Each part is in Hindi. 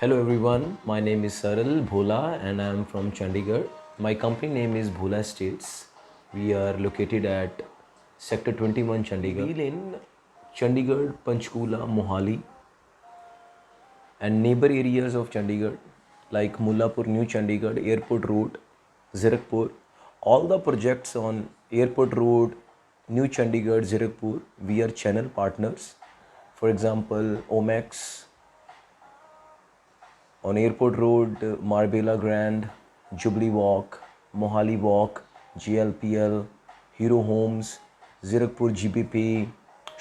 Hello everyone, my name is Saral Bhola and I am from Chandigarh. My company name is Bhola Estates. We are located at Sector 21 Chandigarh. We deal in Chandigarh, Panchkula, Mohali and neighbor areas of Chandigarh like Mullapur, New Chandigarh, Airport Road, Zirakpur. All the projects on Airport Road, New Chandigarh, Zirakpur, we are channel partners. For example, Omax, on Airport Road, Marbella Grand, Jubilee Walk, Mohali Walk, GLPL, Hero Homes, Zirakpur GBP,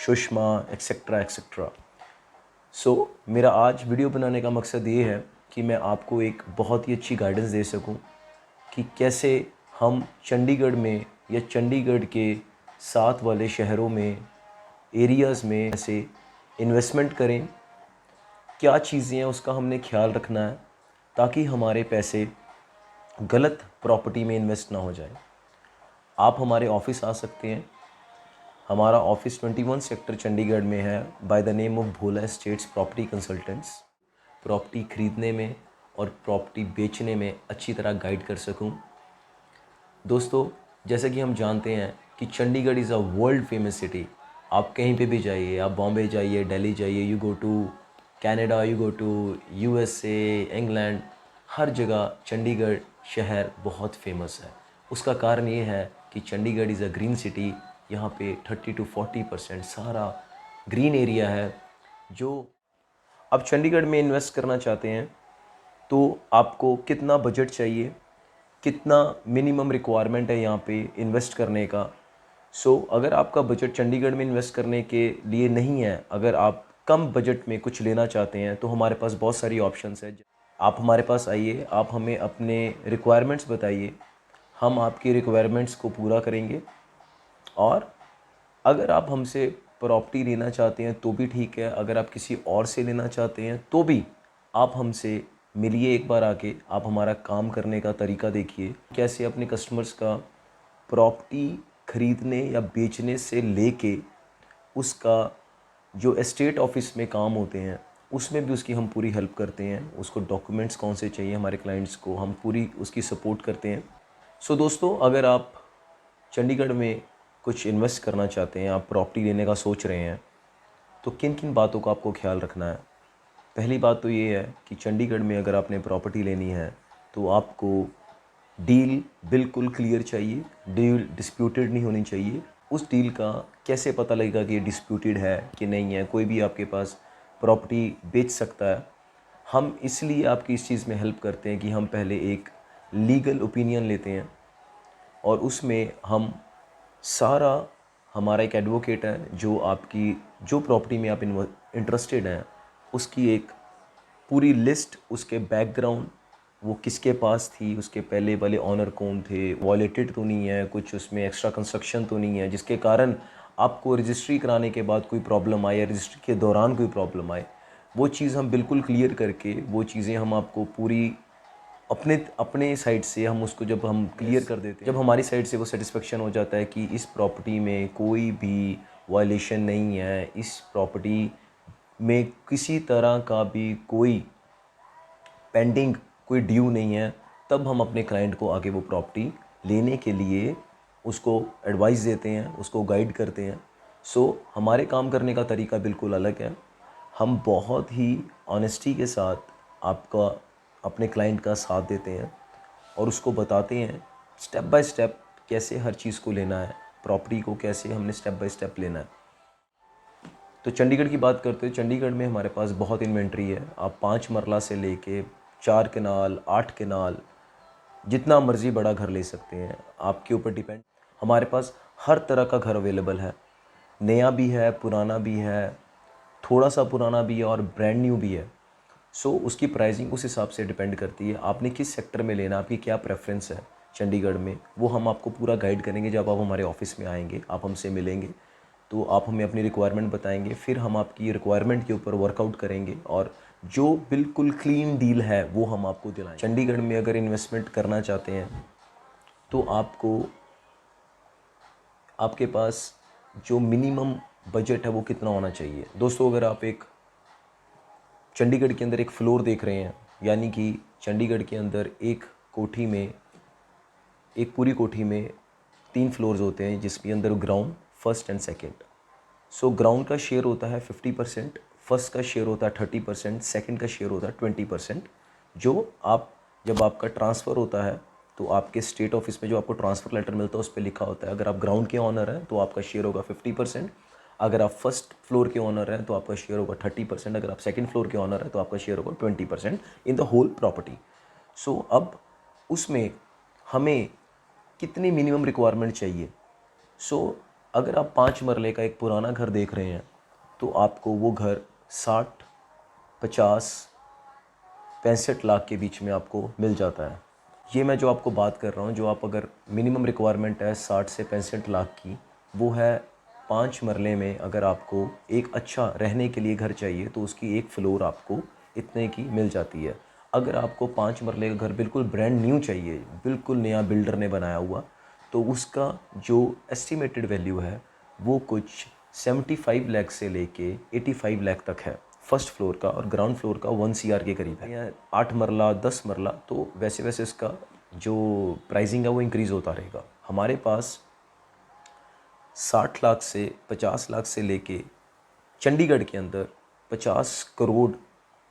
Sushma etcetera etcetera. मेरा आज वीडियो बनाने का मकसद ये है कि मैं आपको एक बहुत ही अच्छी गाइडेंस दे सकूं कि कैसे हम चंडीगढ़ में या चंडीगढ़ के साथ वाले शहरों में, एरियाज़ में ऐसे इन्वेस्टमेंट करें, क्या चीज़ें हैं उसका हमने ख्याल रखना है ताकि हमारे पैसे गलत प्रॉपर्टी में इन्वेस्ट ना हो जाए। आप हमारे ऑफिस आ सकते हैं। हमारा ऑफिस 21 सेक्टर चंडीगढ़ में है by the name of Bhola estates property consultants. Property ख़रीदने में और प्रॉपर्टी बेचने में अच्छी तरह गाइड कर सकूं। दोस्तों, जैसे कि हम जानते हैं कि Chandigarh is a world famous city. आप कहीं पे भी जाइए, आप बॉम्बे जाइए, दिल्ली जाइए, you go to Canada, you go to USA, England, हर जगह चंडीगढ़ शहर बहुत फेमस है। उसका कारण ये है कि Chandigarh is a green city. यहाँ पे 30 to 40% सारा ग्रीन एरिया है। जो आप चंडीगढ़ में इन्वेस्ट करना चाहते हैं तो आपको कितना बजट चाहिए, कितना मिनिमम रिक्वायरमेंट है यहाँ पे इन्वेस्ट करने का। अगर आपका बजट चंडीगढ़ में इन्वेस्ट करने के लिए नहीं है, अगर आप कम बजट में कुछ लेना चाहते हैं तो हमारे पास बहुत सारी ऑप्शंस है। आप हमारे पास आइए, आप हमें अपने रिक्वायरमेंट्स बताइए, हम आपकी रिक्वायरमेंट्स को पूरा करेंगे। और अगर आप हमसे प्रॉपर्टी लेना चाहते हैं तो भी ठीक है, अगर आप किसी और से लेना चाहते हैं तो भी आप हमसे मिलिए एक बार आके। आप हमारा काम करने का तरीका देखिए, कैसे अपने कस्टमर्स का प्रॉपर्टी ख़रीदने या बेचने से लेके उसका जो एस्टेट ऑफिस में काम होते हैं उसमें भी उसकी हम पूरी हेल्प करते हैं। उसको डॉक्यूमेंट्स कौन से चाहिए हमारे क्लाइंट्स को, हम पूरी उसकी सपोर्ट करते हैं। दोस्तों, अगर आप चंडीगढ़ में कुछ इन्वेस्ट करना चाहते हैं, आप प्रॉपर्टी लेने का सोच रहे हैं, तो किन किन बातों का आपको ख्याल रखना है। पहली बात तो ये है कि चंडीगढ़ में अगर आपने प्रॉपर्टी लेनी है तो आपको डील बिल्कुल क्लियर चाहिए, डील डिस्प्यूटेड नहीं होनी चाहिए। उस डील का कैसे पता लगेगा कि ये डिस्प्यूटेड है कि नहीं है? कोई भी आपके पास प्रॉपर्टी बेच सकता है। हम इसलिए आपकी इस चीज़ में हेल्प करते हैं कि हम पहले एक लीगल ओपिनियन लेते हैं और उसमें हम सारा, हमारा एक एडवोकेट है जो आपकी जो प्रॉपर्टी में आप इंटरेस्टेड हैं उसकी एक पूरी लिस्ट, उसके बैकग्राउंड, वो किसके पास थी, उसके पहले वाले ऑनर कौन थे, वॉलेटेड तो नहीं है, कुछ उसमें एक्स्ट्रा कंस्ट्रक्शन तो नहीं है जिसके कारण आपको रजिस्ट्री कराने के बाद कोई प्रॉब्लम आए या रजिस्ट्री के दौरान कोई प्रॉब्लम आए। वो चीज़ हम बिल्कुल क्लियर करके, वो चीज़ें हम आपको पूरी अपने अपने साइड से हम उसको जब हम क्लियर कर देते हैं, जब हमारी साइड से वो सेटिस्फेक्शन हो जाता है कि इस प्रॉपर्टी में कोई भी वायलेशन नहीं है, इस प्रॉपर्टी में किसी तरह का भी कोई पेंडिंग कोई ड्यू नहीं है, तब हम अपने क्लाइंट को आगे वो प्रॉपर्टी लेने के लिए उसको एडवाइस देते हैं, उसको गाइड करते हैं। हमारे काम करने का तरीका बिल्कुल अलग है। हम बहुत ही ऑनेस्टी के साथ आपका, अपने क्लाइंट का साथ देते हैं और उसको बताते हैं स्टेप बाय स्टेप कैसे हर चीज़ को लेना है, प्रॉपर्टी को कैसे हमने स्टेप बाय स्टेप लेना है। तो चंडीगढ़ की बात करते हैं। चंडीगढ़ में हमारे पास बहुत इन्वेंट्री है। आप 5 मरला से लेके 4 कनाल, 8 कनाल, जितना मर्ज़ी बड़ा घर ले सकते हैं, आपके ऊपर डिपेंड। हमारे पास हर तरह का घर अवेलेबल है, नया भी है, पुराना भी है, थोड़ा सा पुराना भी है और ब्रांड न्यू भी है। उसकी प्राइसिंग उस हिसाब से डिपेंड करती है आपने किस सेक्टर में लेना, आपकी क्या प्रेफरेंस है चंडीगढ़ में, वो हम आपको पूरा गाइड करेंगे। जब आप हमारे ऑफिस में आएंगे, आप हमसे मिलेंगे तो आप हमें अपनी रिक्वायरमेंट बताएंगे, फिर हम आपकी रिक्वायरमेंट के ऊपर वर्कआउट करेंगे और जो बिल्कुल क्लीन डील है वो हम आपको दिलाएंगे। चंडीगढ़ में अगर इन्वेस्टमेंट करना चाहते हैं तो आपको, आपके पास जो मिनिमम बजट है वो कितना होना चाहिए। दोस्तों, अगर आप एक चंडीगढ़ के अंदर एक फ्लोर देख रहे हैं, यानी कि चंडीगढ़ के अंदर एक पूरी कोठी में 3 फ्लोर्स होते हैं, जिसके अंदर ground, first and second. So ground का शेयर होता है 50%, फर्स्ट का शेयर होता है 30%, सेकंड का शेयर होता है 20%। जो आप जब आपका ट्रांसफ़र होता है तो आपके स्टेट ऑफिस में जो आपको ट्रांसफ़र लेटर मिलता है उस पर लिखा होता है, अगर आप ग्राउंड के ऑनर हैं तो आपका शेयर होगा 50%, अगर आप फर्स्ट फ्लोर के ऑनर हैं तो आपका शेयर होगा 30%, अगर आप सेकंड फ्लोर के ऑनर हैं तो आपका शेयर होगा 20% इन द होल प्रॉपर्टी। सो अब उसमें हमें कितनी मिनिमम रिक्वायरमेंट चाहिए। सो अगर आप 5 मरले का एक पुराना घर देख रहे हैं तो आपको वो घर 60, 50, 65 लाख के बीच में आपको मिल जाता है। ये मैं जो आपको बात कर रहा हूँ, जो आप अगर मिनिमम रिक्वायरमेंट है 60 से 65 लाख की, वो है 5 मरले में। अगर आपको एक अच्छा रहने के लिए घर चाहिए तो उसकी एक फ़्लोर आपको इतने की मिल जाती है। अगर आपको 5 मरले का घर बिल्कुल ब्रांड न्यू चाहिए, बिल्कुल नया बिल्डर ने बनाया हुआ, तो उसका जो एस्टिमेटेड वैल्यू है वो कुछ 75 लाख से लेके 85 लाख तक है फर्स्ट फ्लोर का, और ग्राउंड फ्लोर का 1 CR के करीब है। या 8 मरला, 10 मरला, तो वैसे वैसे इसका जो प्राइसिंग है वो इंक्रीज़ होता रहेगा। हमारे पास 60 लाख से 50 लाख से लेके चंडीगढ़ के अंदर 50 करोड़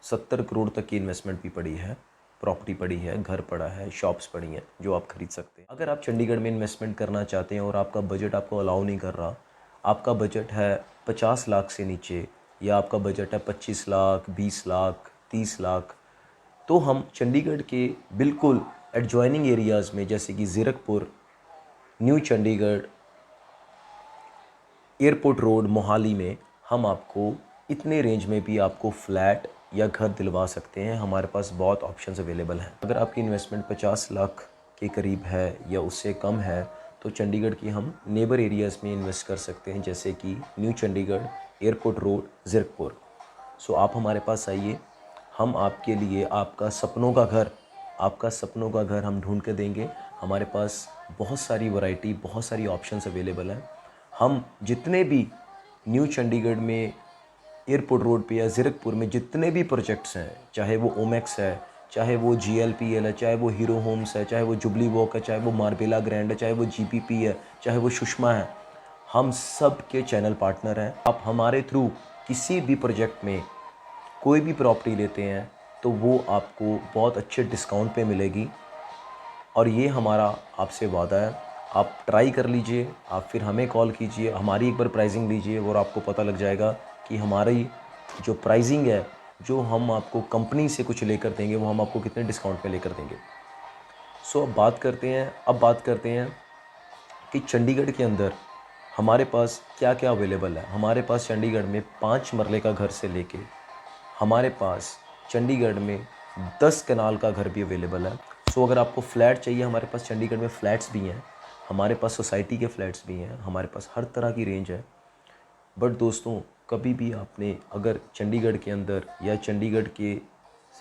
70 करोड़ तक की इन्वेस्टमेंट भी पड़ी है, प्रॉपर्टी पड़ी है, घर पड़ा है, शॉप्स पड़ी हैं जो आप खरीद सकते हैं। अगर आप चंडीगढ़ में इन्वेस्टमेंट करना चाहते हैं और आपका बजट आपको अलाउ नहीं कर रहा, आपका बजट है 50 लाख से नीचे, या आपका बजट है 25 लाख, 20 लाख, 30 लाख, तो हम चंडीगढ़ के बिल्कुल एडजॉइनिंग एरियाज़ में, जैसे कि Zirakpur, new Chandigarh, airport road, Mohali में, हम आपको इतने रेंज में भी आपको फ्लैट या घर दिलवा सकते हैं। हमारे पास बहुत ऑप्शंस अवेलेबल हैं। अगर आपकी इन्वेस्टमेंट 50 लाख के करीब है या उससे कम है तो चंडीगढ़ की हम नेबर एरियाज़ में इन्वेस्ट कर सकते हैं, जैसे कि New Chandigarh, airport road, Zirakpur. So आप हमारे पास आइए, हम आपके लिए आपका सपनों का घर हम ढूंढ के देंगे। हमारे पास बहुत सारी वैरायटी, बहुत सारी ऑप्शंस अवेलेबल हैं। हम जितने भी न्यू चंडीगढ़ में, एयरपोर्ट रोड पे या ज़ीरकपुर में जितने भी प्रोजेक्ट्स हैं, चाहे वो ओमेक्स है, चाहे वो GLPL है, चाहे वो हीरो होम्स है, चाहे वो जुबली वॉक है, चाहे वो मार्बेला ग्रैंड है, चाहे वो GPP है, चाहे वो सुषमा है, हम सब के चैनल पार्टनर हैं। आप हमारे थ्रू किसी भी प्रोजेक्ट में कोई भी प्रॉपर्टी लेते हैं तो वो आपको बहुत अच्छे डिस्काउंट पे मिलेगी, और ये हमारा आपसे वादा है। आप ट्राई कर लीजिए, आप फिर हमें कॉल कीजिए, हमारी एक बार प्राइसिंग लीजिए और आपको पता लग जाएगा कि हमारी जो प्राइसिंग है, जो हम आपको कंपनी से कुछ लेकर देंगे, वो हम आपको कितने डिस्काउंट पे लेकर देंगे। सो अब बात करते हैं कि चंडीगढ़ के अंदर हमारे पास क्या क्या अवेलेबल है। हमारे पास चंडीगढ़ में 5 मरले का घर से लेके हमारे पास चंडीगढ़ में 10 कनाल का घर भी अवेलेबल है। सो अगर आपको फ्लैट चाहिए, हमारे पास चंडीगढ़ में फ़्लैट्स भी हैं, हमारे पास सोसाइटी के फ़्लैट्स भी हैं, हमारे पास हर तरह की रेंज है। बट दोस्तों, कभी भी आपने अगर चंडीगढ़ के अंदर या चंडीगढ़ के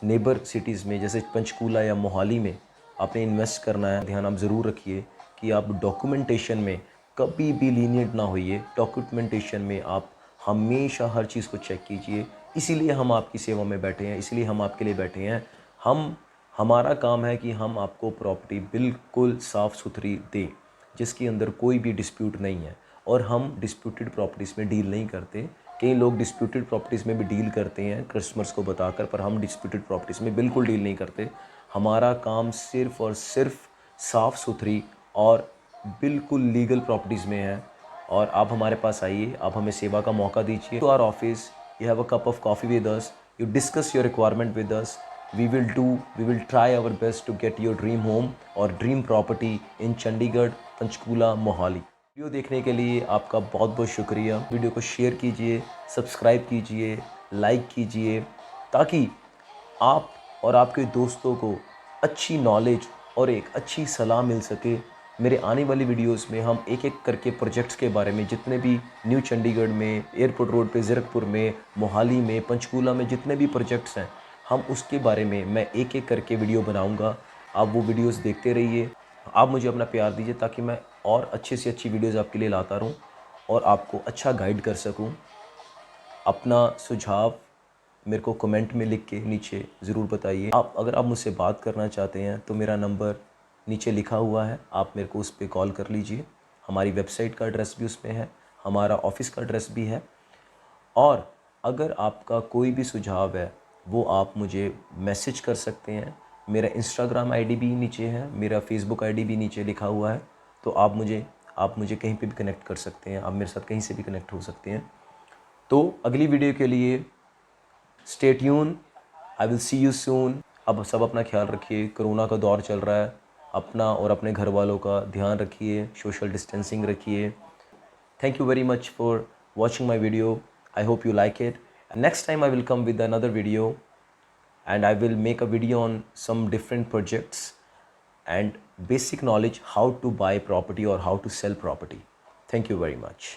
नेबर सिटीज़ में जैसे पंचकूला या मोहाली में आपने इन्वेस्ट करना है, ध्यान आप ज़रूर रखिए कि आप डॉक्यूमेंटेशन में कभी भी लीनियंट ना होइए। डॉक्यूमेंटेशन में आप हमेशा हर चीज़ को चेक कीजिए। इसीलिए हम आपकी सेवा में बैठे हैं, इसलिए हम आपके लिए बैठे हैं। हमारा काम है कि हम आपको प्रॉपर्टी बिल्कुल साफ़ सुथरी दें, जिसके अंदर कोई भी डिस्प्यूट नहीं है। और हम डिस्प्यूटेड प्रॉपर्टीज़ में डील नहीं करते। कई लोग डिस्प्यूटेड प्रॉपर्टीज़ में भी डील करते हैं कस्टमर्स को बताकर, पर हम डिस्प्यूटेड प्रॉपर्टीज़ में बिल्कुल डील नहीं करते। हमारा काम सिर्फ़ और सिर्फ साफ़ सुथरी और बिल्कुल लीगल प्रॉपर्टीज़ में है। और आप हमारे पास आइए, आप हमें सेवा का मौका दीजिए। To our office, you have a cup of coffee with us, you discuss your requirement with us. We will try our best to get your dream home or dream property in Chandigarh, Panchkula, Mohali. Video देखने के लिए आपका बहुत बहुत शुक्रिया। वीडियो को शेयर कीजिए, सब्सक्राइब कीजिए, लाइक कीजिए, ताकि आप और आपके दोस्तों को अच्छी नॉलेज और एक अच्छी सलाह मिल सके। मेरे आने वाली वीडियोस में हम एक एक करके प्रोजेक्ट्स के बारे में, जितने भी न्यू चंडीगढ़ में, एयरपोर्ट रोड पे, ज़ीरकपुर में, मोहाली में, पंचकूला में जितने भी प्रोजेक्ट्स हैं, हम उसके बारे में मैं एक एक करके वीडियो बनाऊंगा। आप वो वीडियोस देखते रहिए। आप मुझे अपना प्यार दीजिए ताकि मैं और अच्छी से अच्छी वीडियोज़ आपके लिए लाता रहूँ और आपको अच्छा गाइड कर सकूँ। अपना सुझाव मेरे को कमेंट में लिख के नीचे ज़रूर बताइए। अगर आप मुझसे बात करना चाहते हैं तो मेरा नंबर नीचे लिखा हुआ है, आप मेरे को उस पर कॉल कर लीजिए। हमारी वेबसाइट का एड्रेस भी उसमें है, हमारा ऑफिस का एड्रेस भी है। और अगर आपका कोई भी सुझाव है वो आप मुझे मैसेज कर सकते हैं। मेरा इंस्टाग्राम आईडी भी नीचे है, मेरा फेसबुक आईडी भी नीचे लिखा हुआ है। तो आप मुझे कहीं पे भी कनेक्ट कर सकते हैं, आप मेरे साथ कहीं से भी कनेक्ट हो सकते हैं। तो अगली वीडियो के लिए stay tune, I will see you soon. अब सब अपना ख्याल रखिए, कोरोना का दौर चल रहा है, अपना और अपने घर वालों का ध्यान रखिए, सोशल डिस्टेंसिंग रखिए। Thank you very much for watching my video. I hope you like it. Next time I will come with another video and I will make a video on some different projects and basic knowledge how to buy property or how to sell property. Thank you very much.